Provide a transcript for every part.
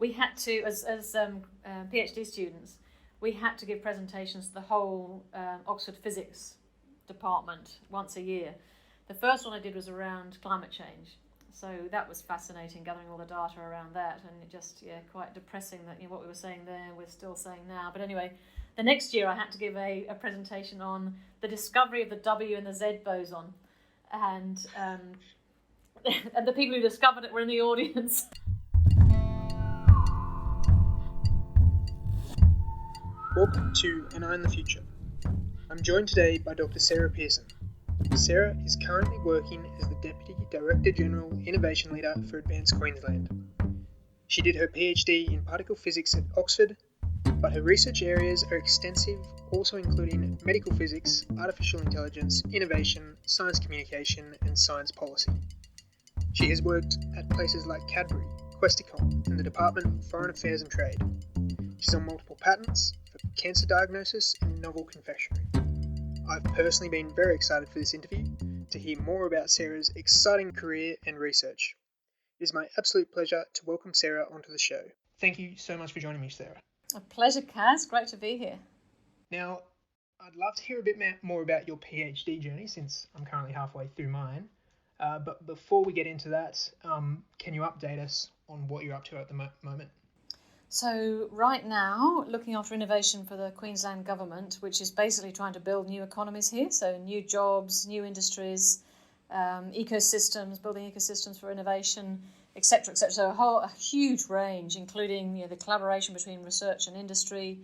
we had to, as PhD students, we had to give presentations to the whole Oxford physics department once a year. The first one I did was around climate change. So that was fascinating, gathering all the data around that, and it just, quite depressing that what we were saying there, we're still saying now. But anyway, the next year I had to give a presentation on the discovery of the W and the Z boson. And and the people who discovered it were in the audience. Welcome to An Eye in the Future. I'm joined today by Dr. Sarah Pearson. Sarah is currently working as the Deputy Director General Innovation Leader for Advance Queensland. She did her PhD in particle physics at Oxford, but her research areas are extensive, also including medical physics, artificial intelligence, innovation, science communication, and science policy. She has worked at places like Cadbury, Questacon, and the Department of Foreign Affairs and Trade. She's on multiple patents for cancer diagnosis and novel confectionery. I've personally been very excited for this interview to hear more about Sarah's exciting career and research. It is my absolute pleasure to welcome Sarah onto the show. Thank you so much for joining me, Sarah. A pleasure, Kaz. Great to be here. Now, I'd love to hear a bit more about your PhD journey, since I'm currently halfway through mine. But before we get into that, can you update us on what you're up to at the moment? So right now, looking after innovation for the Queensland government, which is basically trying to build new economies here, so new jobs, new industries, ecosystems, building ecosystems for innovation, etc., etc. So a huge range, including the collaboration between research and industry.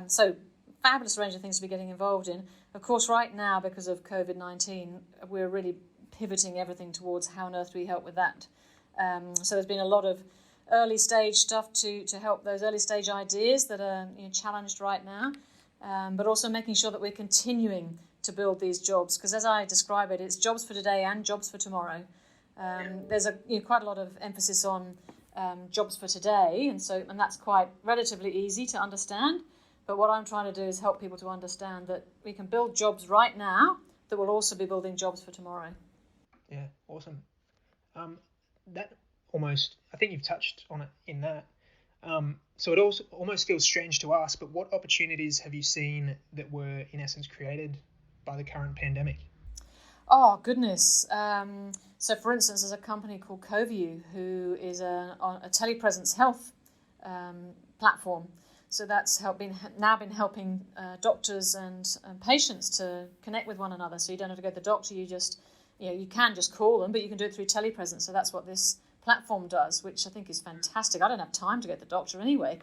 So fabulous range of things to be getting involved in. Of course, right now, because of COVID-19, we're really pivoting everything towards how on earth do we help with that. So there's been a lot of early stage stuff to help those early stage ideas that are challenged right now, but also making sure that we're continuing to build these jobs, because as I describe it, it's jobs for today and jobs for tomorrow. There's quite a lot of emphasis on jobs for today, and that's quite relatively easy to understand. But what I'm trying to do is help people to understand that we can build jobs right now that will also be building jobs for tomorrow. Yeah, awesome. That almost, I think you've touched on it in that. So it also almost feels strange to us, but what opportunities have you seen that were in essence created by the current pandemic? Oh, goodness. So for instance, there's a company called Coview, who is a telepresence health platform. So that's now been helping doctors and patients to connect with one another. So you don't have to go to the doctor, you can just call them, but you can do it through telepresence. So that's what this platform does, which I think is fantastic. I don't have time to go to the doctor anyway,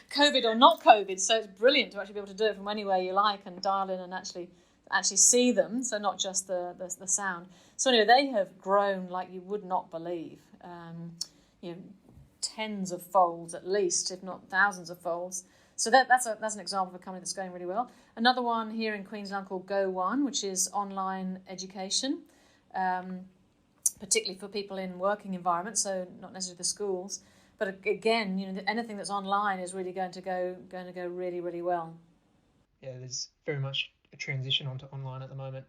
COVID or not COVID, so it's brilliant to actually be able to do it from anywhere you like and dial in and actually see them, so not just the sound. So anyway, they have grown like you would not believe, tens of folds at least, if not thousands of folds. So that's an example of a company that's going really well. Another one here in Queensland called Go One, which is online education, particularly for people in working environments, so not necessarily the schools. But again, anything that's online is really going to go really, really well. Yeah, there's very much a transition onto online at the moment,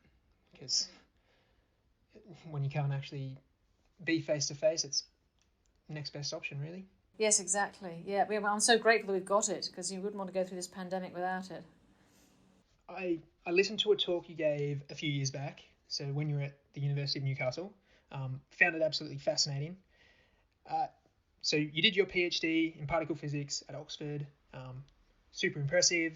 because when you can't actually be face to face, it's the next best option, really. Yes, exactly. Yeah, I'm so grateful that we've got it, because you wouldn't want to go through this pandemic without it. I listened to a talk you gave a few years back, so when you were at the University of Newcastle. Found it absolutely fascinating. So you did your PhD in particle physics at Oxford. Super impressive.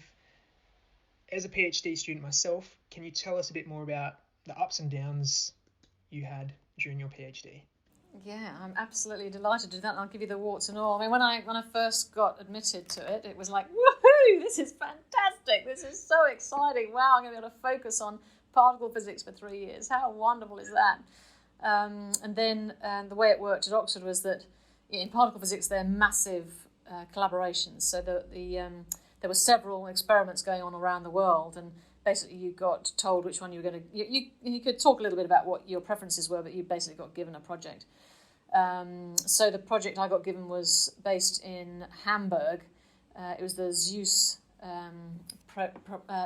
As a PhD student myself, can you tell us a bit more about the ups and downs you had during your PhD? Yeah, I'm absolutely delighted to do that. I'll give you the warts and all. I mean, when I first got admitted to it, it was like, woohoo, this is fantastic. This is so exciting. Wow, I'm going to be able to focus on particle physics for 3 years. How wonderful is that? And then the way it worked at Oxford was that in particle physics they're massive collaborations. So there were several experiments going on around the world, and basically you got told which one you were going to. You could talk a little bit about what your preferences were, but you basically got given a project. So the project I got given was based in Hamburg. It was the Zeus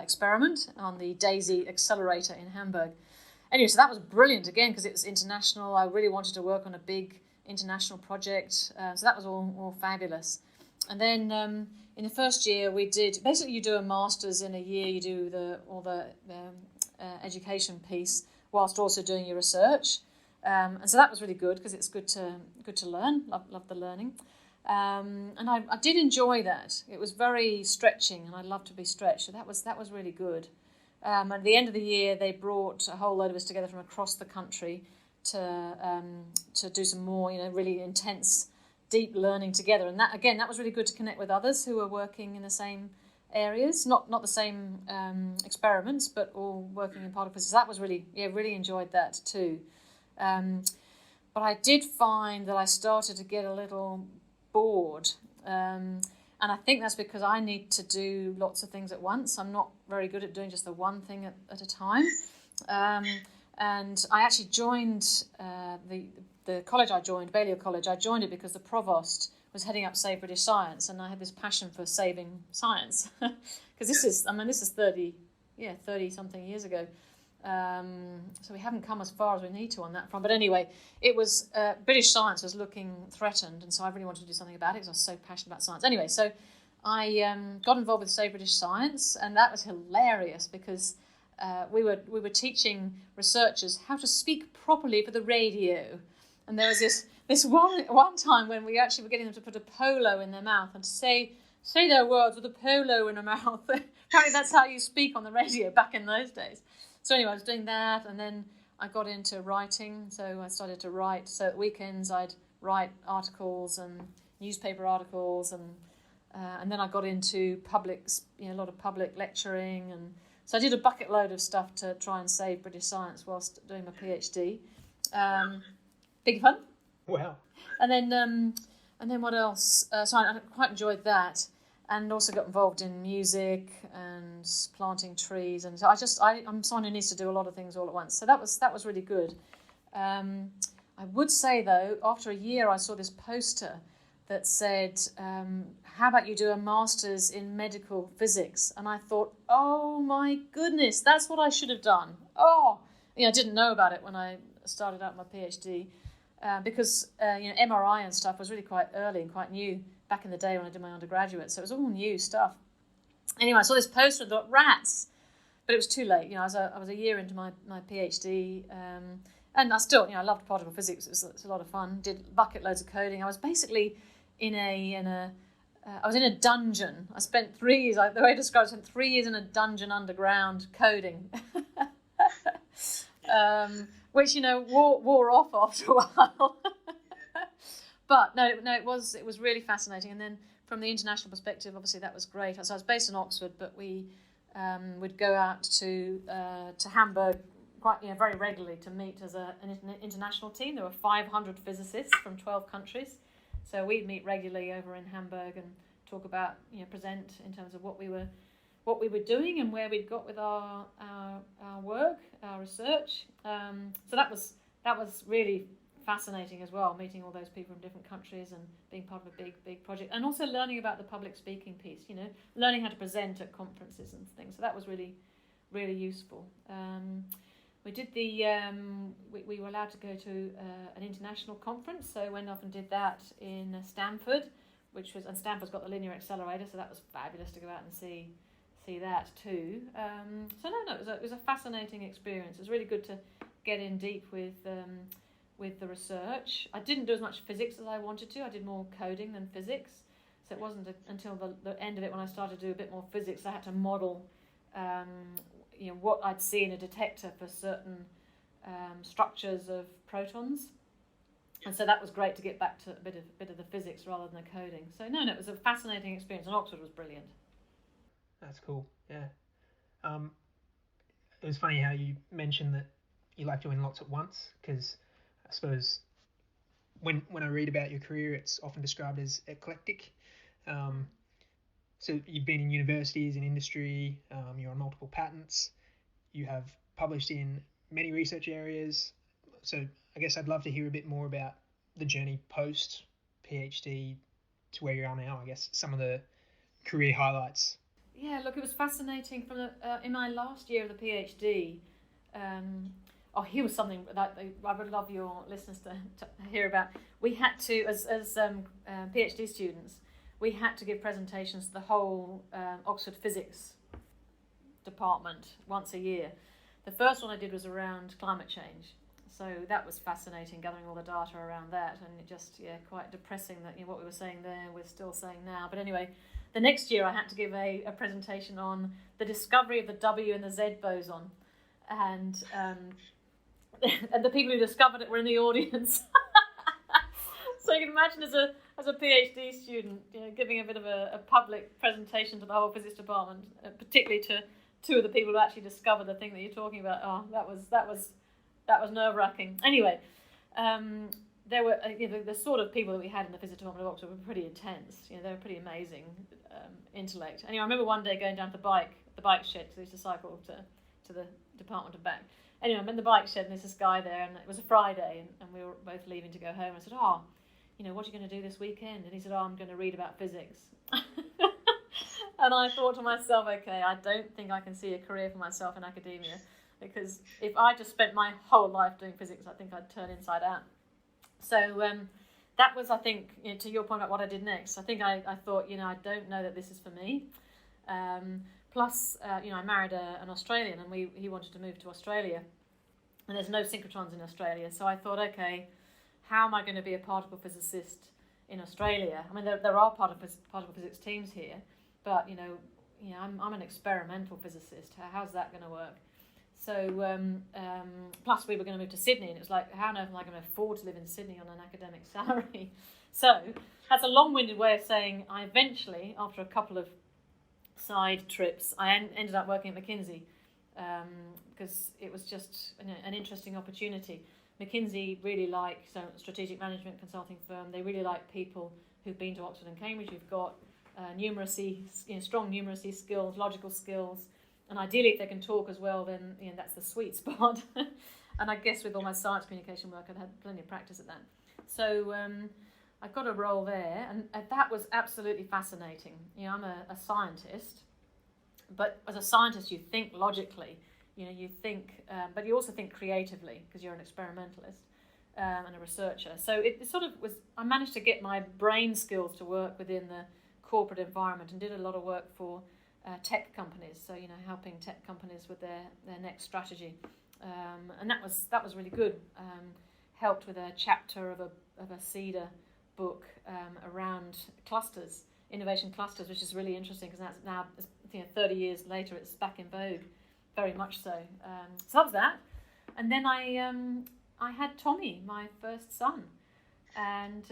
experiment on the DAISY accelerator in Hamburg. Anyway, so that was brilliant again because it was international. I really wanted to work on a big international project. So that was all fabulous. And then in the first year we did, basically you do a master's in a year, you do all the education piece whilst also doing your research. And so that was really good because it's good to learn. Love the learning. And I did enjoy that. It was very stretching, and I love to be stretched. So that was really good. At the end of the year, they brought a whole load of us together from across the country to do some more, really intense, deep learning together. And that was really good to connect with others who were working in the same areas, not the same experiments, but all working in particles. So that was really enjoyed that too. But I did find that I started to get a little bored. And I think that's because I need to do lots of things at once. I'm not very good at doing just the one thing at a time. And I actually joined the college I joined, Balliol College. I joined it because the provost was heading up Save British Science, and I had this passion for saving science. Because this is 30-something years ago. So we haven't come as far as we need to on that front. But anyway, it was British science was looking threatened, and so I really wanted to do something about it because I was so passionate about science. Anyway, so I got involved with Save British Science, and that was hilarious because we were teaching researchers how to speak properly for the radio. And there was this one time when we actually were getting them to put a polo in their mouth and to say their words with a polo in their mouth. Apparently that's how you speak on the radio back in those days. So anyway, I was doing that, and then I got into writing. So I started to write. So at weekends I'd write articles and newspaper articles, and then I got into a lot of public lecturing, and so I did a bucket load of stuff to try and save British science whilst doing my PhD. Big fun. Wow. And then what else? So I quite enjoyed that. And also got involved in music and planting trees, and so I'm someone who needs to do a lot of things all at once. So that was really good. I would say though, after a year, I saw this poster that said, "How about you do a master's in medical physics?" And I thought, oh my goodness, that's what I should have done. I didn't know about it when I started out my PhD because MRI and stuff was really quite early and quite new. Back in the day when I did my undergraduate, so it was all new stuff. Anyway, I saw this poster and thought, rats, but it was too late. I was a year into my PhD, and I still, I loved particle physics. It was a lot of fun. Did bucket loads of coding. I was basically I was in a dungeon. I spent 3 years. The way I described it, I spent 3 years in a dungeon underground coding, which wore off after a while. But no, it was really fascinating. And then from the international perspective, obviously that was great. So I was based in Oxford, but we would go out to Hamburg quite very regularly to meet as an international team. There were 500 physicists from 12 countries, so we'd meet regularly over in Hamburg and talk about present in terms of what we were doing and where we'd got with our work, our research. So that was really fascinating as well, meeting all those people from different countries and being part of a big project, and also learning about the public speaking piece, learning how to present at conferences and things. So that was really, really useful. We did we were allowed to go to an international conference, so I went off and did that in Stanford, and Stanford's got the linear accelerator, so that was fabulous to go out and see that too. So it was a fascinating experience. It was really good to get in deep with the research. I didn't do as much physics as I wanted to. I did more coding than physics. So it wasn't until the end of it when I started to do a bit more physics. I had to model, what I'd see in a detector for certain structures of protons. And so that was great to get back to a bit of the physics rather than the coding. So it was a fascinating experience, and Oxford was brilliant. That's cool. Yeah. It was funny how you mentioned that you like doing lots at once, because I suppose when I read about your career, it's often described as eclectic. So you've been in universities, in industry, you're on multiple patents, you have published in many research areas. So I guess I'd love to hear a bit more about the journey post PhD to where you are now. I guess some of the career highlights. Yeah, look, it was fascinating. In my last year of the PhD, he was something that I would love your listeners to hear about. We had to, as PhD students, we had to give presentations to the whole Oxford Physics department once a year. The first one I did was around climate change. So that was fascinating, gathering all the data around that, and it just, quite depressing that what we were saying there we're still saying now. But anyway, the next year I had to give a presentation on the discovery of the W and the Z boson, and and the people who discovered it were in the audience. So you can imagine as a PhD student, giving a bit of a public presentation to the whole physics department, particularly to two of the people who actually discovered the thing that you're talking about. Oh, that was nerve-wracking. Anyway, there were the sort of people that we had in the physics department of Oxford were pretty intense. They were pretty amazing intellect. Anyway, I remember one day going down to the bike shed, because I used to cycle to the department and back. Anyway, I'm in the bike shed and there's this guy there, and it was a Friday, and we were both leaving to go home. I said, what are you going to do this weekend? And he said, I'm going to read about physics. And I thought to myself, okay, I don't think I can see a career for myself in academia, because if I just spent my whole life doing physics, I think I'd turn inside out. So that was, I think, to your point about what I did next, I think I thought, I don't know that this is for me. Plus, I married an Australian, and he wanted to move to Australia, and there's no synchrotrons in Australia. So I thought, okay, how am I going to be a particle physicist in Australia? I mean, there are particle physics teams here, but I'm an experimental physicist. How's that going to work? So plus we were going to move to Sydney, and it was like, how on earth am I going to afford to live in Sydney on an academic salary? So that's a long-winded way of saying I eventually, after a couple of side trips, I ended up working at McKinsey, because it was just an interesting opportunity. McKinsey really like, so strategic management consulting firm, they really like people who've been to Oxford and Cambridge, who've got strong numeracy skills, logical skills, and ideally if they can talk as well, then that's the sweet spot. And I guess with all my science communication work, I'd had plenty of practice at that. So I got a role there, and that was absolutely fascinating. I'm a scientist, but as a scientist you think logically, you think, but you also think creatively, because you're an experimentalist and a researcher. So it sort of was, I managed to get my brain skills to work within the corporate environment, and did a lot of work for tech companies, so helping tech companies with their next strategy, and that was really good. Helped with a chapter of a CEDA book around clusters, innovation clusters, which is really interesting, because that's now 30 years later it's back in vogue, very much so. So that was that, and then I had Tommy, my first son. And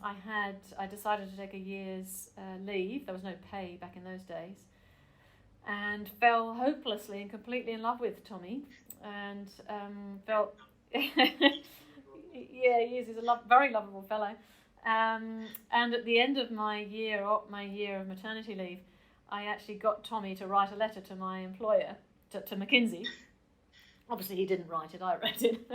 I decided to take a year's leave. There was no pay back in those days, and fell hopelessly and completely in love with Tommy, and felt he is a very lovable fellow. And at the end of my year of maternity leave, I actually got Tommy to write a letter to my employer, to McKinsey. Obviously, he didn't write it; I read it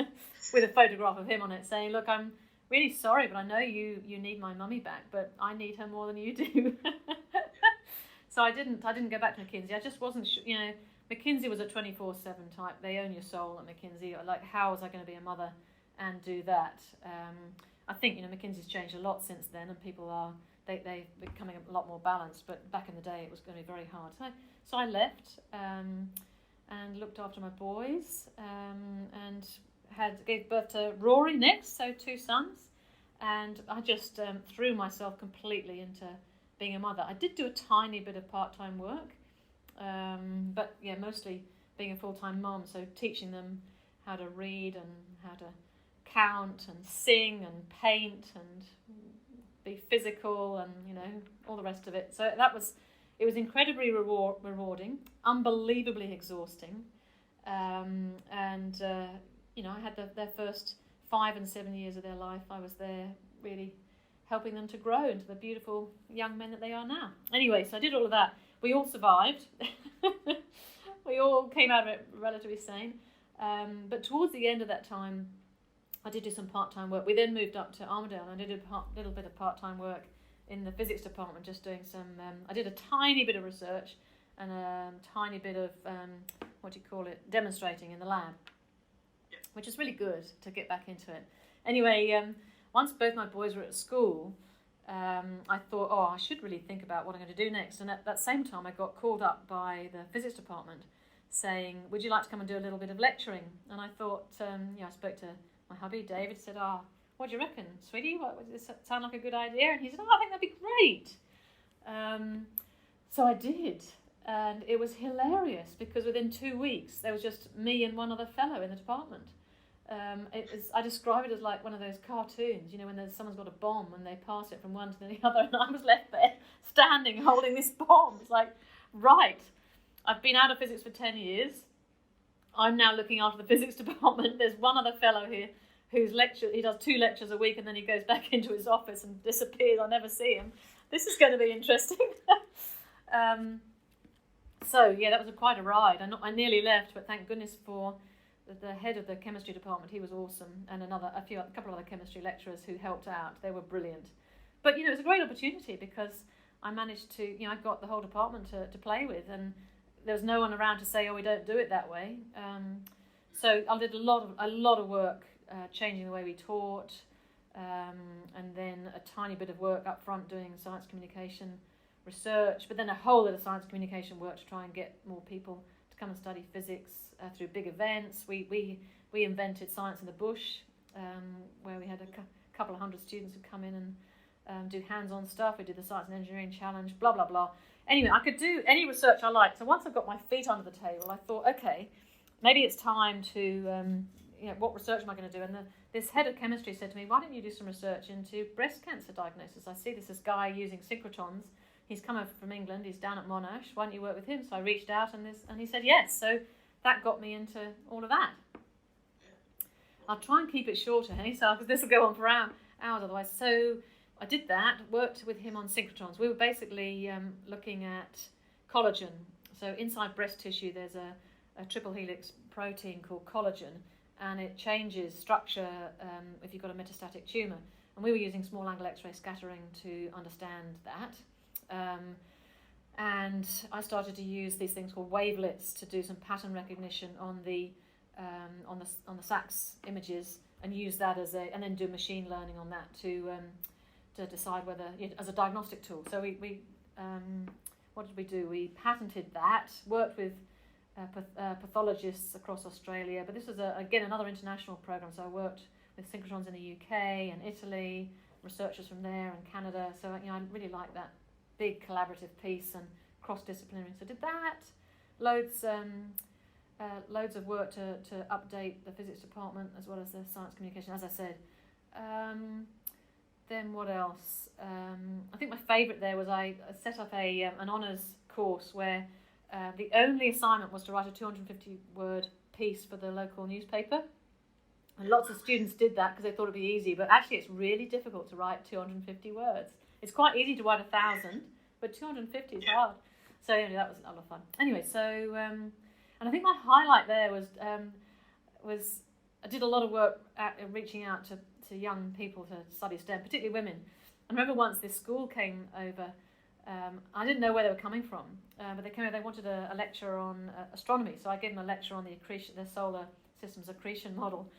with a photograph of him on it, saying, "Look, I'm really sorry, but I know you need my mummy back, but I need her more than you do." So I didn't go back to McKinsey. I just wasn't sure. McKinsey was a 24/7 type. They own your soul at McKinsey. Like, how was I going to be a mother and do that? I think McKinsey's changed a lot since then, and people they're becoming a lot more balanced. But back in the day, it was going to be very hard. So I left and looked after my boys, and gave birth to Rory next, so 2 sons, and I just threw myself completely into being a mother. I did do a tiny bit of part-time work, but mostly being a full-time mom, so teaching them how to read and how to count and sing and paint and be physical and all the rest of it. So it was incredibly rewarding, unbelievably exhausting, and I had their first 5 and 7 years of their life. I was there really helping them to grow into the beautiful young men that they are now. Anyway, so I did all of that. We all survived. We all came out of it relatively sane. But towards the end of that time, I did do some part-time work. We then moved up to Armidale, and I did a little bit of part-time work in the physics department, just doing some... I did a tiny bit of research and a tiny bit of, demonstrating in the lab. which is really good to get back into it. Anyway, once both my boys were at school, I thought, I should really think about what I'm going to do next. And at that same time, I got called up by the physics department saying, would you like to come and do a little bit of lecturing? And I thought, I spoke to my hubby, David, said, what do you reckon, sweetie? Does this sound like a good idea? And he said, I think that'd be great. So I did. And it was hilarious because within 2 weeks, there was just me and one other fellow in the department. I describe it as like one of those cartoons, when someone's got a bomb and they pass it from one to the other, and I was left there standing holding this bomb. It's like, right, I've been out of physics for 10 years. I'm now looking after the physics department. There's one other fellow here he does 2 lectures a week and then he goes back into his office and disappears. I never see him. This is going to be interesting. So that was quite a ride. I nearly left, but thank goodness for the head of the chemistry department. He was awesome, and a couple of other chemistry lecturers who helped out. They were brilliant. But it was a great opportunity because I managed to, I got the whole department to play with, and there was no one around to say, we don't do it that way. So I did a lot of work changing the way we taught, and then a tiny bit of work up front doing science communication research, but then a whole lot of science communication work to try and get more people to come and study physics through big events. We invented Science in the Bush, where we had a couple of hundred students who come in and do hands-on stuff. We did the Science and Engineering Challenge, blah, blah, blah. Anyway, I could do any research I liked. So once I got my feet under the table, I thought, okay, maybe it's time to, what research am I going to do? And this head of chemistry said to me, why don't you do some research into breast cancer diagnosis? I see this guy using synchrotrons. He's come over from England. He's down at Monash. Why don't you work with him? So I reached out and he said yes. So that got me into all of that. I'll try and keep it shorter, because this will go on for hours otherwise. So I did that, worked with him on synchrotrons. We were basically looking at collagen. So inside breast tissue, there's a triple helix protein called collagen, and it changes structure if you've got a metastatic tumour. And we were using small angle X-ray scattering to understand that. And I started to use these things called wavelets to do some pattern recognition on the SACS images, and use that and then do machine learning on that to decide whether as a diagnostic tool. So we what did we do? We patented that, worked with pathologists across Australia, but this was again another international program. So I worked with synchrotrons in the UK and Italy, researchers from there and Canada. So I really like that big collaborative piece and cross-disciplinary. So did that, loads of work to update the physics department as well as the science communication, as I said. Then what else? I think my favourite there was I set up an honours course where the only assignment was to write a 250-word piece for the local newspaper. And lots of students did that because they thought it'd be easy, but actually it's really difficult to write 250 words. It's quite easy to write 1,000, but 250 is hard. So anyway, that was a lot of fun. Anyway, so and I think my highlight there was I did a lot of work at reaching out to young people to study STEM, particularly women. I remember once this school came over. I didn't know where they were coming from, but they came over. They wanted a lecture on astronomy, so I gave them a lecture on the solar systems accretion model.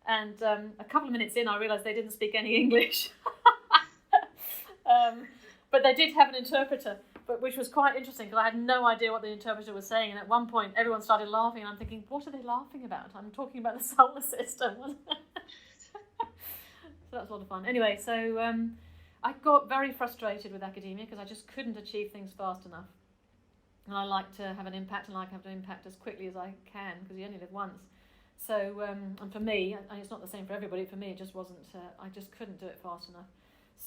And a couple of minutes in, I realised they didn't speak any English. But they did have an interpreter, which was quite interesting because I had no idea what the interpreter was saying. And at one point, everyone started laughing, and I'm thinking, what are they laughing about? I'm talking about the solar system. So that was a lot of fun. Anyway, so I got very frustrated with academia because I just couldn't achieve things fast enough. And I like to have an impact, and I like to have an impact as quickly as I can because you only live once. So, and for me, and it's not the same for everybody, for me it just wasn't, I just couldn't do it fast enough.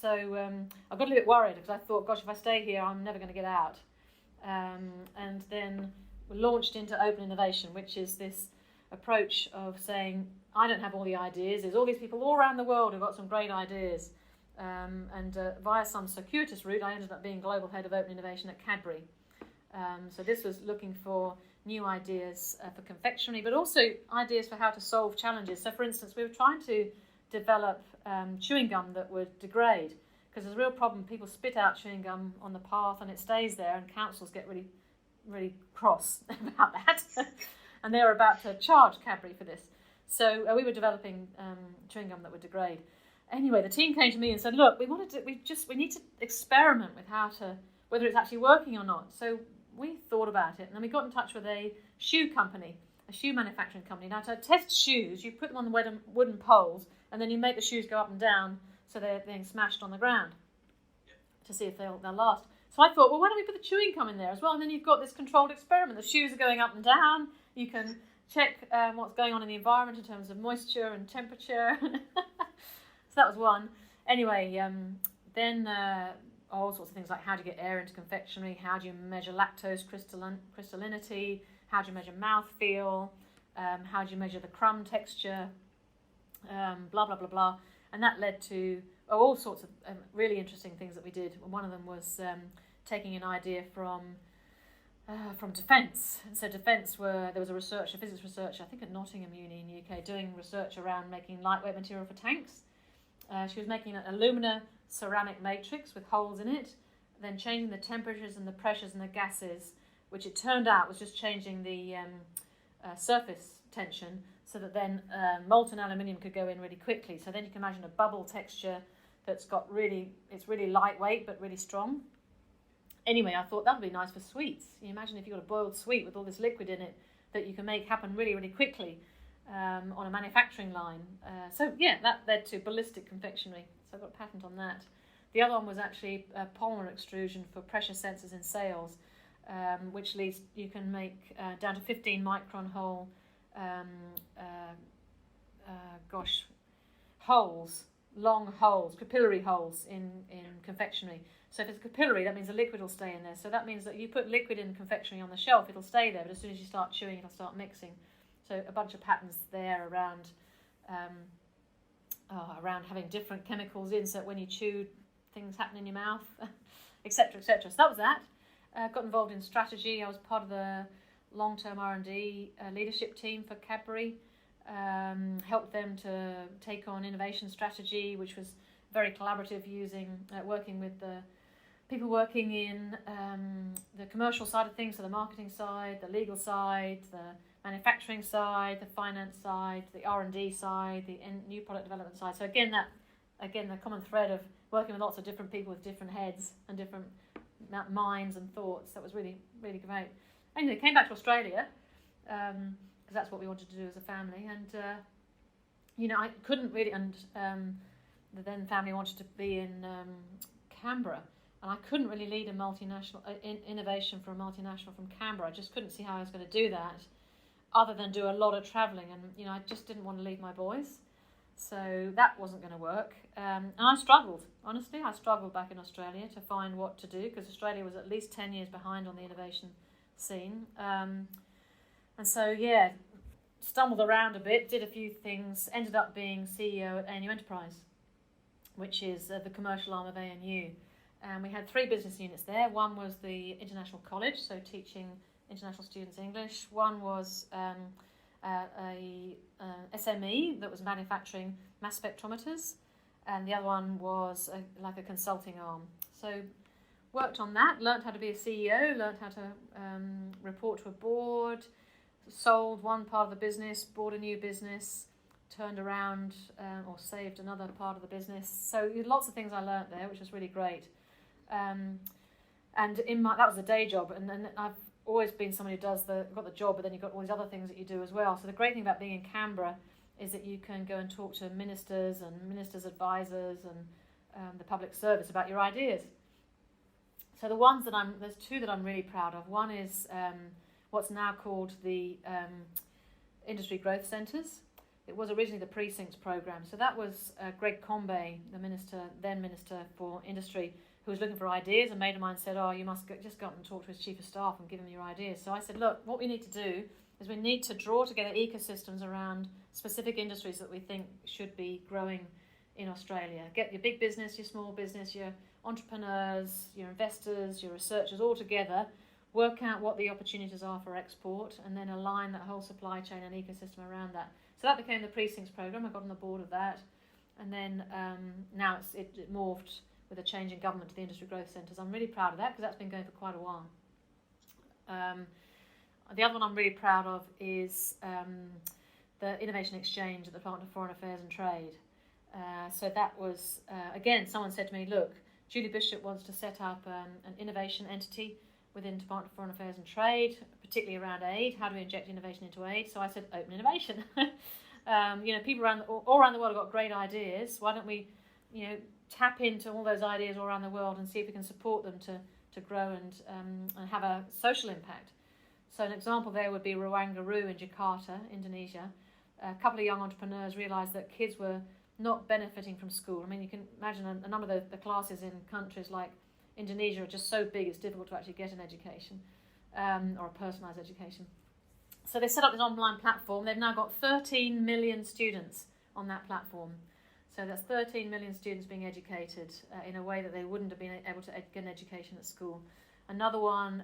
So I got a little bit worried because I thought, gosh, if I stay here, I'm never going to get out. And then we launched into open innovation, which is this approach of saying, I don't have all the ideas. There's all these people all around the world who've got some great ideas. And via some circuitous route, I ended up being global head of open innovation at Cadbury. So this was looking for new ideas for confectionery, but also ideas for how to solve challenges. So for instance, we were trying to develop chewing gum that would degrade, because there's a real problem. People spit out chewing gum on the path and it stays there, and councils get really, really cross about that. And they were about to charge Cadbury for this. So we were developing chewing gum that would degrade. Anyway, the team came to me and said, "Look, we need to experiment with whether it's actually working or not." So we thought about it, and then we got in touch with a shoe company, a shoe manufacturing company. Now, to test shoes, you put them on the wooden poles, and then you make the shoes go up and down so they're being smashed on the ground to see if they'll last. So I thought, well, why don't we put the chewing gum in there as well? And then you've got this controlled experiment. The shoes are going up and down. You can check what's going on in the environment in terms of moisture and temperature. So that was one. Anyway, then all sorts of things like how do you get air into confectionery, how do you measure lactose crystallinity, how do you measure mouthfeel, how do you measure the crumb texture, blah, blah, blah, blah. And that led to all sorts of really interesting things that we did. One of them was taking an idea from defence. And so defence there was a physics researcher, I think at Nottingham Uni in the UK, doing research around making lightweight material for tanks. She was making an alumina ceramic matrix with holes in it, then changing the temperatures and the pressures and the gases, which it turned out was just changing the surface tension so that then molten aluminium could go in really quickly. So then you can imagine a bubble texture that's it's really lightweight but really strong. Anyway, I thought that would be nice for sweets. You imagine if you've got a boiled sweet with all this liquid in it that you can make happen really, really quickly on a manufacturing line. So yeah, that led to ballistic confectionery. So I got a patent on that. The other one was actually polymer extrusion for pressure sensors in sails, which leads you can make down to 15 micron hole holes, long holes, capillary holes in confectionery. So if it's capillary, that means the liquid will stay in there. So that means that you put liquid in confectionery on the shelf, it'll stay there, but as soon as you start chewing, it'll start mixing. So a bunch of patents there around having different chemicals in, so that when you chew, things happen in your mouth, etc., etc. So that was that. Got involved in strategy. I was part of the long-term R&D leadership team for Cadbury. Helped them to take on innovation strategy, which was very collaborative, working with the people working in the commercial side of things, so the marketing side, the legal side, the manufacturing side, the finance side, the R&D side, the new product development side. So again, the common thread of working with lots of different people with different heads and different minds and thoughts. That was really, really great. Anyway, came back to Australia because that's what we wanted to do as a family. And I couldn't really, and the then family wanted to be in Canberra, and I couldn't really lead a multinational innovation for a multinational from Canberra. I just couldn't see how I was going to do that, other than do a lot of travelling. And I just didn't want to leave my boys, so that wasn't going to work. And I struggled, honestly. I struggled back in Australia to find what to do, because Australia was at least 10 years behind on the innovation scene. And so, yeah, stumbled around a bit, did a few things, ended up being CEO at ANU Enterprise, which is the commercial arm of ANU. And we had 3 business units there. One was the International College, so teaching international students English. One was a SME that was manufacturing mass spectrometers. And the other one was like a consulting arm. So worked on that, learned how to be a CEO, learned how to report to a board, sold one part of the business, bought a new business, turned around or saved another part of the business. So lots of things I learnt there, which was really great. And that was a day job, and then I've always been somebody who got the job, but then you've got all these other things that you do as well. So the great thing about being in Canberra is that you can go and talk to ministers and ministers' advisors and the public service about your ideas. So there's 2 that I'm really proud of. One is what's now called the Industry Growth Centres. It was originally the Precincts Programme. So that was Greg Combay, the then Minister for Industry, who was looking for ideas. A mate of mine said, you must just go up and talk to his Chief of Staff and give him your ideas. So I said, look, what we need to do is we need to draw together ecosystems around specific industries that we think should be growing in Australia. Get your big business, your small business, your entrepreneurs, your investors, your researchers all together, work out what the opportunities are for export, and then align that whole supply chain and ecosystem around that. So that became the Precincts Programme. I got on the board of that. And then now it morphed with a change in government to the Industry Growth Centres. I'm really proud of that because that's been going for quite a while. The other one I'm really proud of is the Innovation Exchange at the Department of Foreign Affairs and Trade. So that was, again, someone said to me, look, Julie Bishop wants to set up an innovation entity within the Department of Foreign Affairs and Trade, particularly around aid. How do we inject innovation into aid? So I said, open innovation. People all around the world have got great ideas. Why don't we, tap into all those ideas all around the world and see if we can support them to grow and have a social impact. So an example there would be Ruangaru in Jakarta, Indonesia. A couple of young entrepreneurs realised that kids were not benefiting from school. I mean, you can imagine a number of the classes in countries like Indonesia are just so big it's difficult to actually get an education or a personalised education. So they set up this online platform. They've now got 13 million students on that platform. So that's 13 million students being educated in a way that they wouldn't have been able to get an education at school. Another one,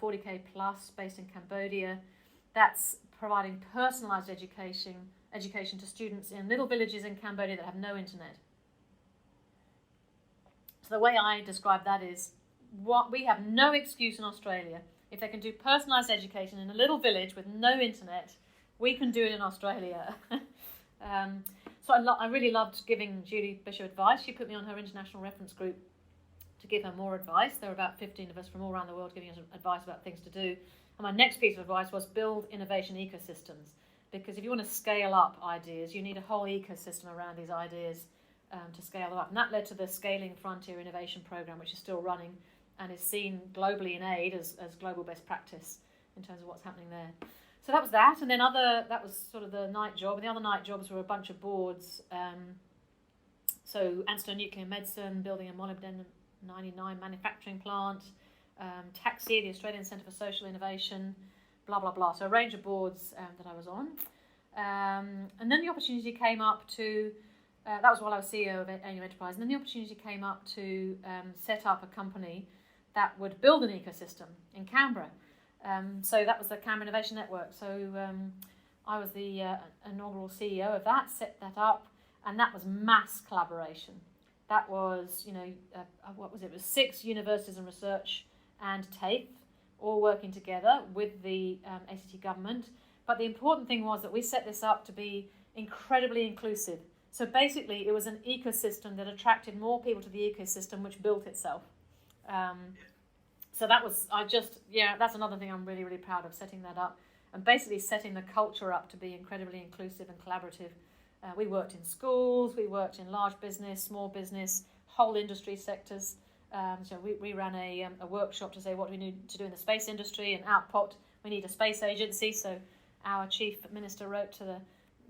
40K Plus, based in Cambodia. That's providing personalised education to students in little villages in Cambodia that have no internet. So the way I describe that is, we have no excuse in Australia. If they can do personalised education in a little village with no internet, we can do it in Australia. So I really loved giving Julie Bishop advice. She put me on her international reference group to give her more advice. There were about 15 of us from all around the world giving us advice about things to do. And my next piece of advice was build innovation ecosystems. Because if you want to scale up ideas, you need a whole ecosystem around these ideas to scale them up. And that led to the Scaling Frontier Innovation Programme, which is still running and is seen globally in aid as global best practice in terms of what's happening there. So that was that. And then that was sort of the night job. And the other night jobs were a bunch of boards. So Anstone Nuclear Medicine, building a molybdenum-99 manufacturing plant, TAXI, the Australian Centre for Social Innovation, blah, blah, blah. So a range of boards that I was on. And then the opportunity came up to, that was while I was CEO of AIM Enterprise, and then the opportunity came up to set up a company that would build an ecosystem in Canberra. So that was the Canberra Innovation Network. So I was the inaugural CEO of that, set that up, and that was mass collaboration. That was, what was it? It was 6 universities and research and TAFE all working together with the ACT government. But the important thing was that we set this up to be incredibly inclusive. So basically, it was an ecosystem that attracted more people to the ecosystem, which built itself. So that was, that's another thing I'm really, really proud of, setting that up. And basically setting the culture up to be incredibly inclusive and collaborative. We worked in schools, we worked in large business, small business, whole industry sectors. So we ran a workshop to say what we need to do in the space industry, and output, we need a space agency. So our chief minister wrote to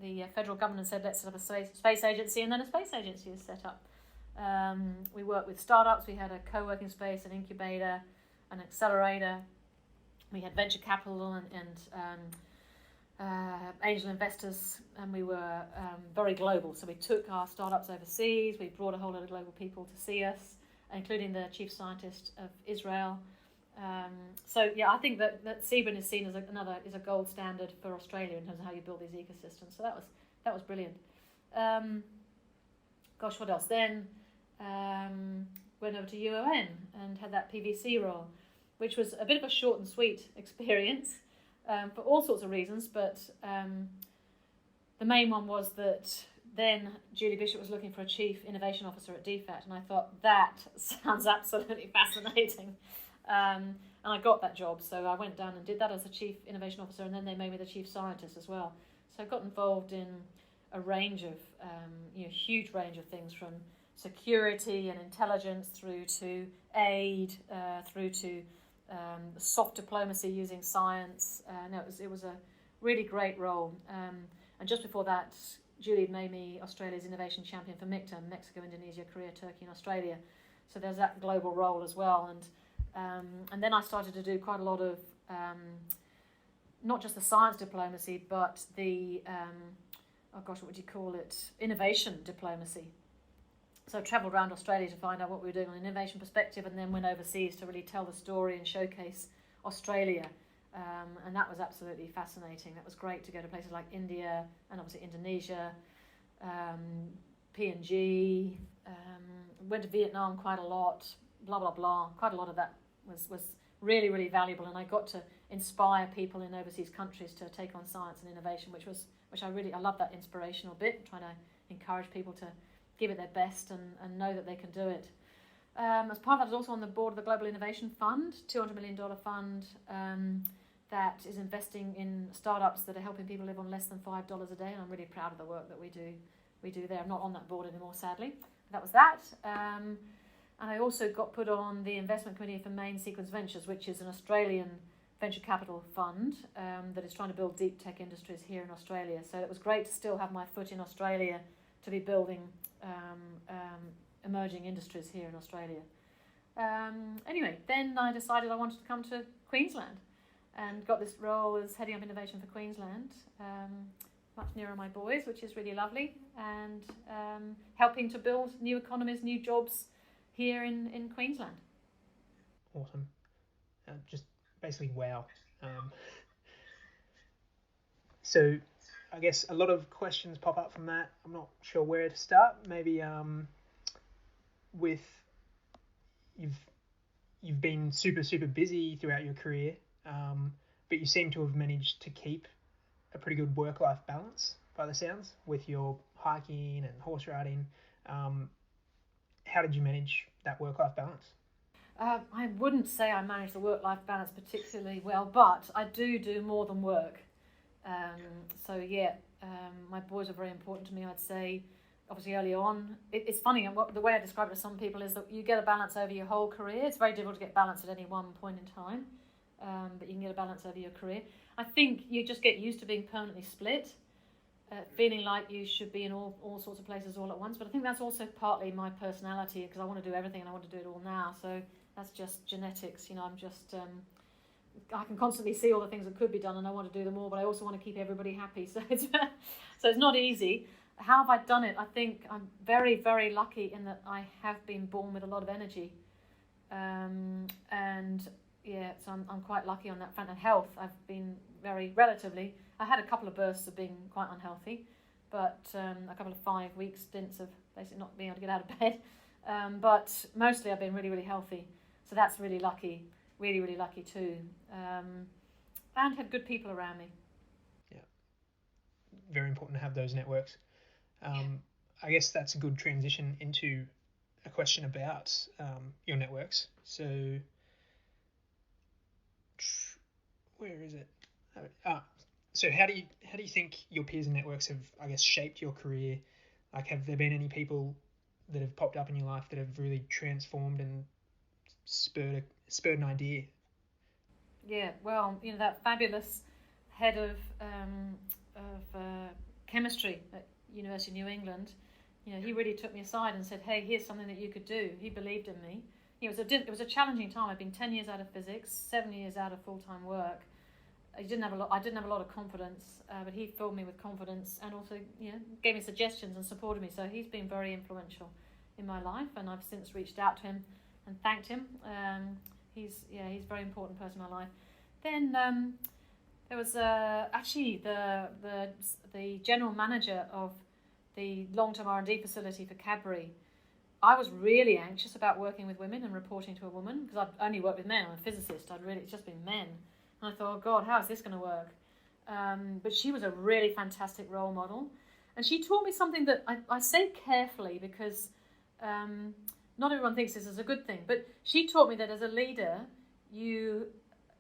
the federal government and said, let's set up a space agency, and then a space agency is set up. We worked with startups. We had a co-working space, an incubator, an accelerator. We had venture capital and angel investors, and we were very global. So we took our startups overseas. We brought a whole lot of global people to see us, including the chief scientist of Israel. I think that CBRN is seen as a gold standard for Australia in terms of how you build these ecosystems. So that was brilliant. What else? Then went over to UON and had that PVC role, which was a bit of a short and sweet experience for all sorts of reasons. But the main one was that then Julie Bishop was looking for a chief innovation officer at DFAT, and I thought, that sounds absolutely fascinating. And I got that job, so I went down and did that as a chief innovation officer, and then they made me the chief scientist as well. So I got involved in a range of, huge range of things, from security and intelligence through to aid, through to soft diplomacy using science. It was a really great role. And just before that, Julie made me Australia's innovation champion for MICTA, Mexico, Indonesia, Korea, Turkey, and Australia. So there's that global role as well. And then I started to do quite a lot of not just the science diplomacy, but the what would you call it? Innovation diplomacy. So I travelled around Australia to find out what we were doing on an innovation perspective, and then went overseas to really tell the story and showcase Australia. And that was absolutely fascinating. That was great to go to places like India and obviously Indonesia, PNG, went to Vietnam quite a lot, blah, blah, blah. Quite a lot of that was really, really valuable, and I got to inspire people in overseas countries to take on science and innovation, which was which I love that inspirational bit, trying to encourage people to give it their best and know that they can do it. As part of that, I was also on the board of the Global Innovation Fund, $200 million fund that is investing in startups that are helping people live on less than $5 a day, and I'm really proud of the work that we do there. I'm not on that board anymore, sadly. That was that. And I also got put on the investment committee for Main Sequence Ventures, which is an Australian venture capital fund that is trying to build deep tech industries here in Australia. So it was great to still have my foot in Australia to be building emerging industries here in Australia. Anyway, then I decided I wanted to come to Queensland and got this role as heading up innovation for Queensland, much nearer my boys, which is really lovely, and helping to build new economies, new jobs here in Queensland. Awesome. Just basically wow. So I guess a lot of questions pop up from that. I'm not sure where to start. Maybe with you've been super busy throughout your career, but you seem to have managed to keep a pretty good work-life balance by the sounds with your hiking and horse riding. How did you manage that work-life balance? I wouldn't say I manage the work-life balance particularly well, but I do more than work. My boys are very important to me, I'd say. Obviously, early on, it's funny, the way I describe it to some people is that you get a balance over your whole career. It's very difficult to get balance at any one point in time, but you can get a balance over your career. I think you just get used to being permanently split, feeling like you should be in all sorts of places all at once. But I think that's also partly my personality, because I want to do everything and I want to do it all now. So that's just genetics. I'm just... I can constantly see all the things that could be done and I want to do them all, but I also want to keep everybody happy. So it's not easy. How have I done it? I think I'm very, very lucky in that I have been born with a lot of energy. So I'm quite lucky on that front. And health, I've been I had a couple of bursts of being quite unhealthy, but a couple of 5-week stints of basically not being able to get out of bed. But mostly I've been really, really healthy. So that's really lucky. Really, really lucky too, and had good people around me. Yeah, very important to have those networks. I guess that's a good transition into a question about your networks. So, where is it? So how do you think your peers and networks have, I guess, shaped your career? Like, have there been any people that have popped up in your life that have really transformed and spurred an idea? Yeah, well, that fabulous head of chemistry at University of New England, he really took me aside and said, "Hey, here's something that you could do." He believed in me. It was a challenging time. I'd been 10 years out of physics, 7 years out of full-time work. I didn't have a lot of confidence, but he filled me with confidence and also gave me suggestions and supported me. So he's been very influential in my life, and I've since reached out to him and thanked him. He's a very important person in my life. Then there was actually the general manager of the long-term R&D facility for Cadbury. I was really anxious about working with women and reporting to a woman because I've only worked with men. I'm a physicist. It's just been men. And I thought, oh God, how is this going to work? But she was a really fantastic role model. And she taught me something that I say carefully because not everyone thinks this is a good thing. But she taught me that as a leader, you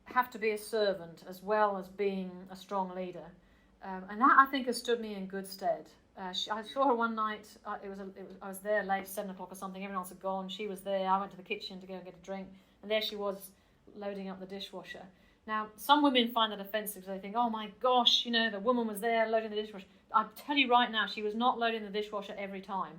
have to be a servant as well as being a strong leader. And that, I think, has stood me in good stead. I saw her one night. I was there late, 7 o'clock or something. Everyone else had gone. She was there. I went to the kitchen to go and get a drink. And there she was, loading up the dishwasher. Now, some women find that offensive because they think, oh my gosh, the woman was there loading the dishwasher. I tell you right now, she was not loading the dishwasher every time.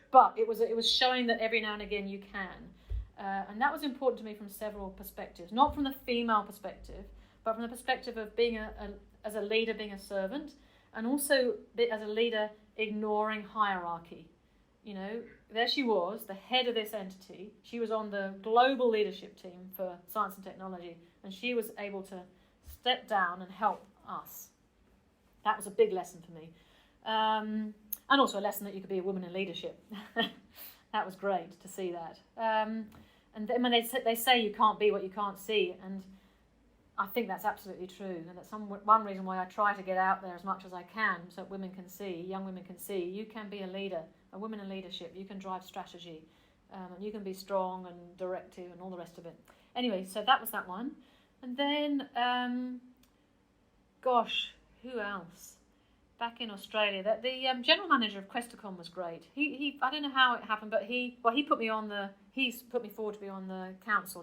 But it was showing that every now and again you can. And that was important to me from several perspectives. Not from the female perspective, but from the perspective of being as a leader, being a servant, and also as a leader ignoring hierarchy. There she was, the head of this entity. She was on the global leadership team for science and technology, and she was able to step down and help us. That was a big lesson for me. And also a lesson that you could be a woman in leadership. That was great to see that. And then when they say you can't be what you can't see, and I think that's absolutely true, and that's one reason why I try to get out there as much as I can, so that women can see, young women can see, you can be a leader, a woman in leadership. You can drive strategy, and you can be strong and directive and all the rest of it. Anyway, so that was that one, and then who else? Back in Australia, the general manager of Questacon was great. He I don't know how it happened, but he's put me forward to be on the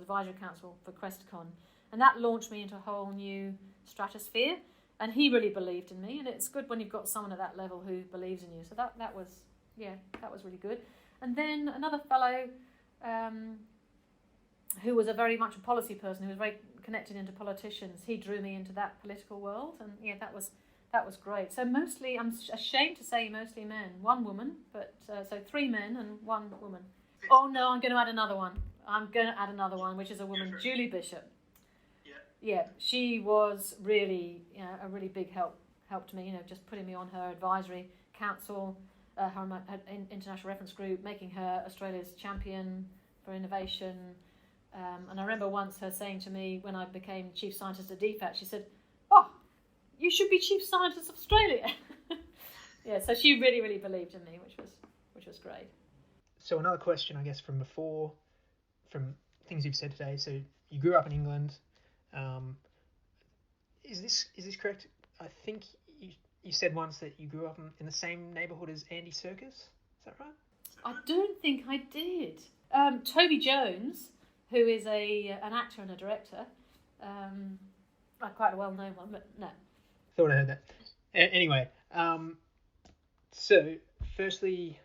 advisory council for Questacon, and that launched me into a whole new stratosphere. And he really believed in me, and it's good when you've got someone at that level who believes in you. So that was really good. And then another fellow who was very much a policy person, who was very connected into politicians. He drew me into that political world, and that was great. So mostly, I'm ashamed to say mostly men, one woman, but so 3 men and 1 woman. Oh no, I'm going to add another one. Which is a woman, Julie Bishop. Yeah, she was really a really big help to me. Just putting me on her advisory council, her international reference group, making her Australia's champion for innovation. And I remember once her saying to me when I became chief scientist at DFAT, she said, "Oh, you should be chief scientist of Australia." Yeah, so she really, really believed in me, which was great. So another question, I guess, from things you've said today. So you grew up in England. Is this correct? I think you said once that you grew up in the same neighbourhood as Andy Serkis. Is that right? I don't think I did. Toby Jones, who is an actor and a director, quite a well-known one, but no. Thought I heard that. Anyway, so firstly,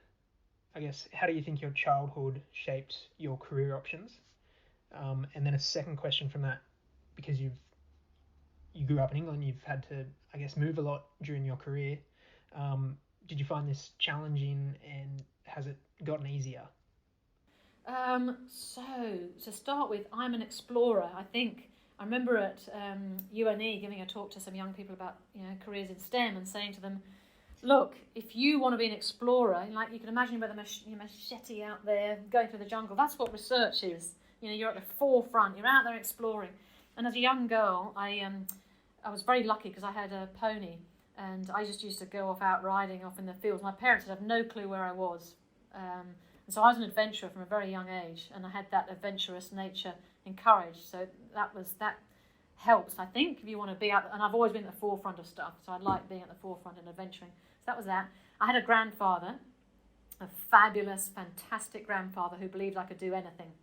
I guess, how do you think your childhood shaped your career options? And then a second question from that, because you grew up in England, you've had to, I guess, move a lot during your career. Did you find this challenging, and has it gotten easier? So to start with, I'm an explorer. I remember at UNE giving a talk to some young people about careers in STEM and saying to them, look, if you want to be an explorer, like you can imagine with a machete out there going through the jungle, that's what research is. You're at the forefront, you're out there exploring. And as a young girl, I was very lucky because I had a pony, and I just used to go out riding off in the fields. My parents would have no clue where I was. And so I was an adventurer from a very young age, and I had that adventurous nature encouraged. So that helps, I think, if you want to be out. And I've always been at the forefront of stuff, so I like being at the forefront and adventuring. So that was that. I had a grandfather, a fabulous, fantastic grandfather who believed I could do anything.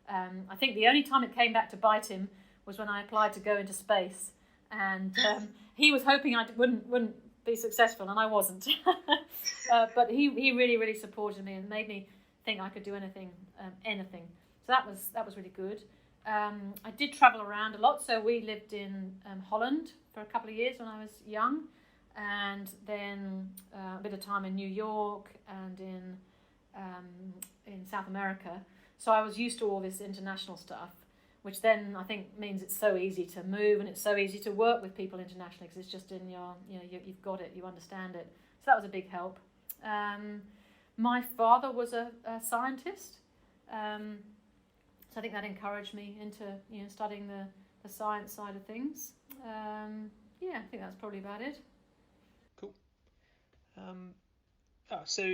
I think the only time it came back to bite him was when I applied to go into space, and he was hoping I wouldn't be successful, and I wasn't. But he really, really supported me and made me think I could do anything. So that was really good. I did travel around a lot, so we lived in Holland for a couple of years when I was young, and then a bit of time in New York and in South America. So I was used to all this international stuff, which then I think means it's so easy to move and it's so easy to work with people internationally because it's just in your, you've got it, you understand it. So that was a big help. My father was a scientist, so I think that encouraged me into studying the science side of things. I think that's probably about it. Cool. So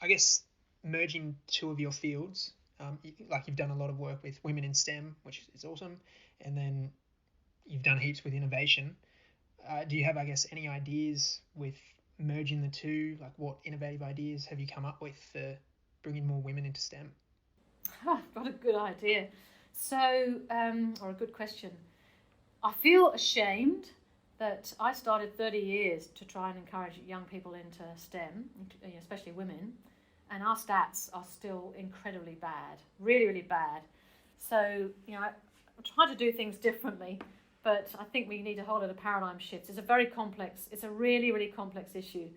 I guess merging 2 of your fields, you've done a lot of work with women in STEM, which is awesome, and then you've done heaps with innovation. Do you have, I guess, any ideas with merging the 2? Like, what innovative ideas have you come up with for bringing more women into STEM? I've got a good idea. So, or a good question. I feel ashamed that I started 30 years to try and encourage young people into STEM, especially women, and our stats are still incredibly bad, really, really bad. So, I try to do things differently, but I think we need a whole lot of paradigm shifts. It's a really, really complex issue,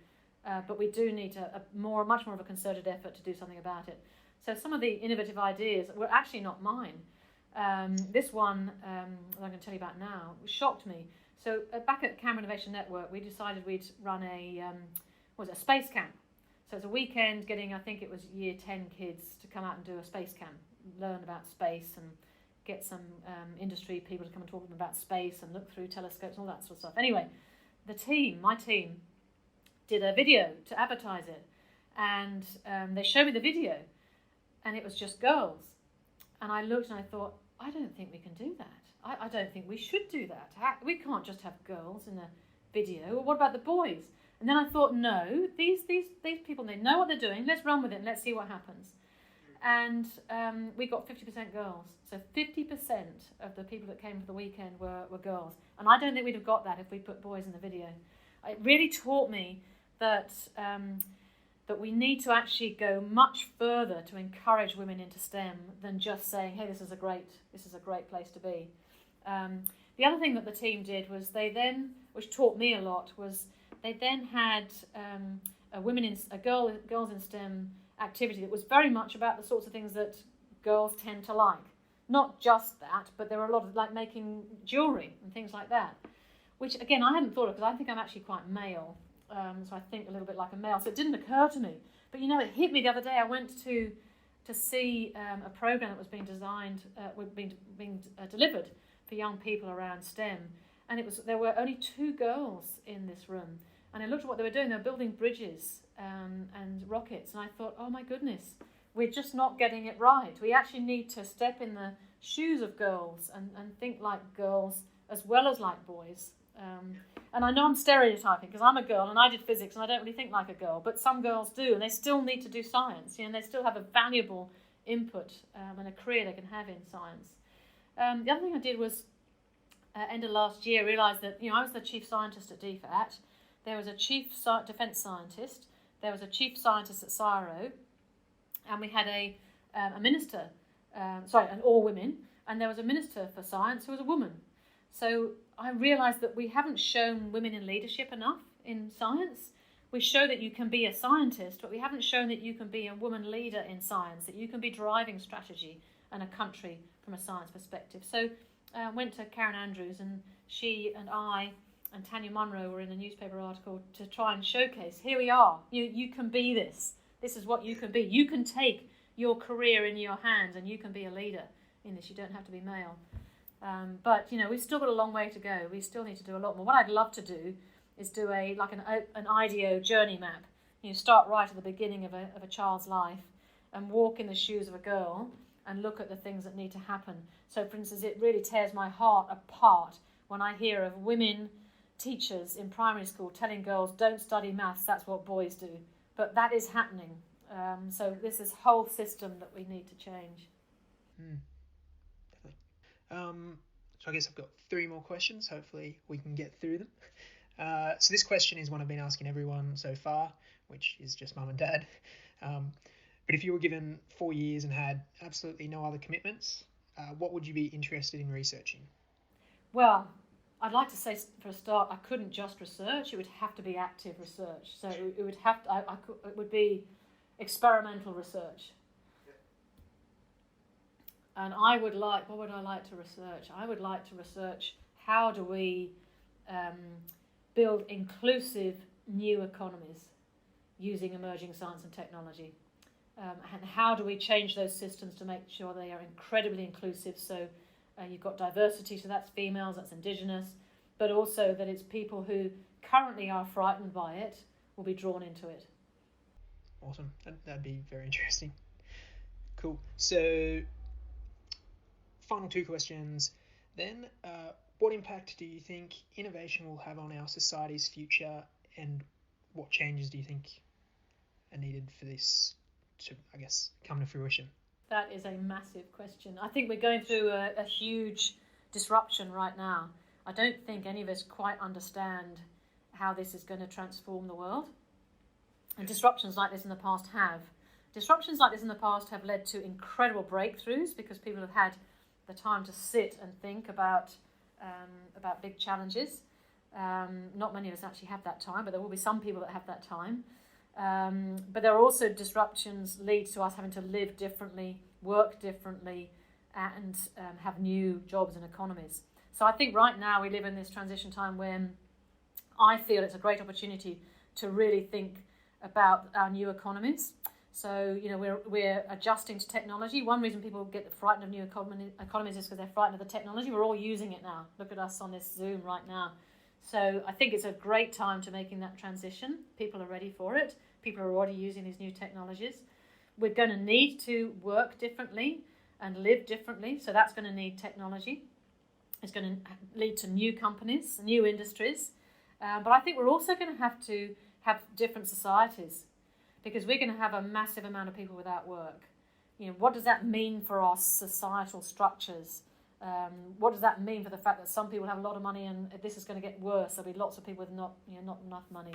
but we do need much more of a concerted effort to do something about it. So some of the innovative ideas were actually not mine. This one, that I'm going to tell you about now, shocked me. So back at Canberra Innovation Network, we decided we'd run a space camp. So it's a weekend getting, I think it was year 10 kids to come out and do a space camp, learn about space and get some industry people to come and talk to them about space and look through telescopes and all that sort of stuff. Anyway, my team, did a video to advertise it, and they showed me the video, and it was just girls. And I looked and I thought, I don't think we can do that. I don't think we should do that. We can't just have girls in a video. Well, what about the boys? And then I thought, no, these people, they know what they're doing. Let's run with it and let's see what happens. And we got 50% girls. So 50% of the people that came for the weekend were girls. And I don't think we'd have got that if we put boys in the video. It really taught me that we need to actually go much further to encourage women into STEM than just saying, hey, this is a great place to be. The other thing that the team did was which taught me a lot, was they then had a girls in STEM activity that was very much about the sorts of things that girls tend to like. Not just that, but there were a lot of like making jewellery and things like that, which again I hadn't thought of because I think I'm actually quite male, so I think a little bit like a male. So it didn't occur to me, but it hit me the other day. I went to see a program that was being designed, being delivered for young people around STEM, and there were only 2 girls in this room. And I looked at what they were doing. They were building bridges and rockets. And I thought, oh my goodness, we're just not getting it right. We actually need to step in the shoes of girls and think like girls as well as like boys. And I know I'm stereotyping because I'm a girl and I did physics and I don't really think like a girl. But some girls do, and they still need to do science. And they still have a valuable input and a career they can have in science. The other thing I did was, end of last year, realised that I was the chief scientist at DFAT. There was a chief defence scientist, there was a chief scientist at CSIRO, and we had a minister, and all women, and there was a minister for science who was a woman. So I realised that we haven't shown women in leadership enough in science. We show that you can be a scientist, but we haven't shown that you can be a woman leader in science, that you can be driving strategy and a country from a science perspective. So I went to Karen Andrews, and she and I and Tanya Munro were in a newspaper article to try and showcase, here we are, you can be this. This is what you can be. You can take your career in your hands and you can be a leader in this. You don't have to be male. But we've still got a long way to go. We still need to do a lot more. What I'd love to do is do an IDEO journey map. Start right at the beginning of a child's life and walk in the shoes of a girl and look at the things that need to happen. So, for instance, it really tears my heart apart when I hear of women teachers in primary school telling girls, don't study maths, that's what boys do. But that is happening. So there's this whole system that we need to change. Definitely. So I guess I've got 3 more questions. Hopefully we can get through them. So this question is one I've been asking everyone so far, which is just mum and dad. But if you were given 4 years and had absolutely no other commitments, what would you be interested in researching? Well, I'd like to say for a start, I couldn't just research. It would have to be active research. So it would have to. It would be experimental research. And what would I like to research? I would like to research how do we build inclusive new economies using emerging science and technology, and how do we change those systems to make sure they are incredibly inclusive. So. You've got diversity, so that's females, that's Indigenous, but also that it's people who currently are frightened by it will be drawn into it. Awesome. That'd be very interesting. Cool. So, final 2 questions then. What impact do you think innovation will have on our society's future, and what changes do you think are needed for this to, come to fruition? That is a massive question. I think we're going through a huge disruption right now. I don't think any of us quite understand how this is going to transform the world. And disruptions like this in the past have. Disruptions like this in the past have led to incredible breakthroughs because people have had the time to sit and think about big challenges. Not many of us actually have that time, but there will be some people that have that time. But there are also disruptions lead to us having to live differently, work differently, and have new jobs and economies. So I think right now we live in this transition time when I feel it's a great opportunity to really think about our new economies. So, we're adjusting to technology. One reason people get frightened of new economies is because they're frightened of the technology. We're all using it now. Look at us on this Zoom right now. So I think it's a great time to making that transition. People are ready for it. People are already using these new technologies. We're going to need to work differently and live differently. So that's going to need technology. It's going to lead to new companies, new industries. But I think we're also going to have different societies, because we're going to have a massive amount of people without work. What does that mean for our societal structures? What does that mean for the fact that some people have a lot of money and this is going to get worse? There'll be lots of people with not enough money.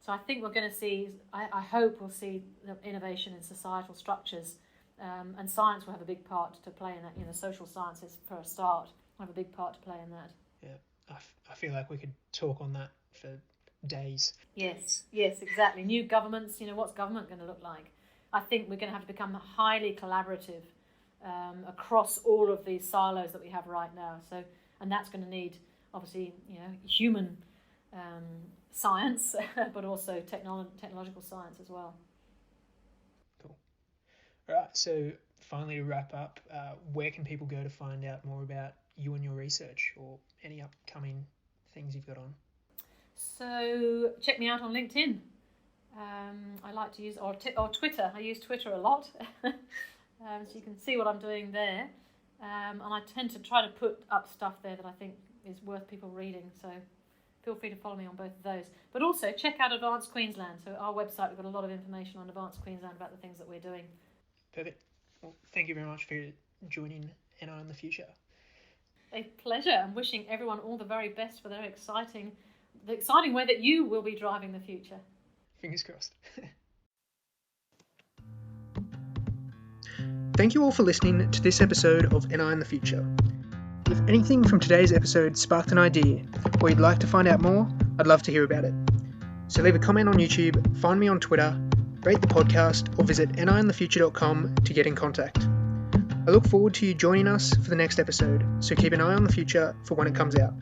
So I think we're going to see, I hope we'll see innovation in societal structures, and science will have a big part to play in that. Social sciences, for a start, will have a big part to play in that. Yeah, I feel like we could talk on that for days. Yes, exactly. New governments, what's government going to look like? I think we're going to have to become highly collaborative across all of these silos that we have right now. So, and that's going to need, obviously, human science, but also technological science as well. Cool. All right, so finally to wrap up, where can people go to find out more about you and your research, or any upcoming things you've got on? So check me out on LinkedIn. I like to use, or Twitter. I use Twitter a lot. So you can see what I'm doing there. And I tend to try to put up stuff there that I think is worth people reading. So feel free to follow me on both of those. But also check out Advance Queensland. So our website, we've got a lot of information on Advance Queensland about the things that we're doing. Perfect. Well, thank you very much for joining NI in the Future. A pleasure. I'm wishing everyone all the very best for the exciting way that you will be driving the future. Fingers crossed. Thank you all for listening to this episode of NI in the Future. If anything from today's episode sparked an idea, or you'd like to find out more, I'd love to hear about it. So leave a comment on YouTube, find me on Twitter, rate the podcast, or visit niinthefuture.com to get in contact. I look forward to you joining us for the next episode, so keep an eye on the future for when it comes out.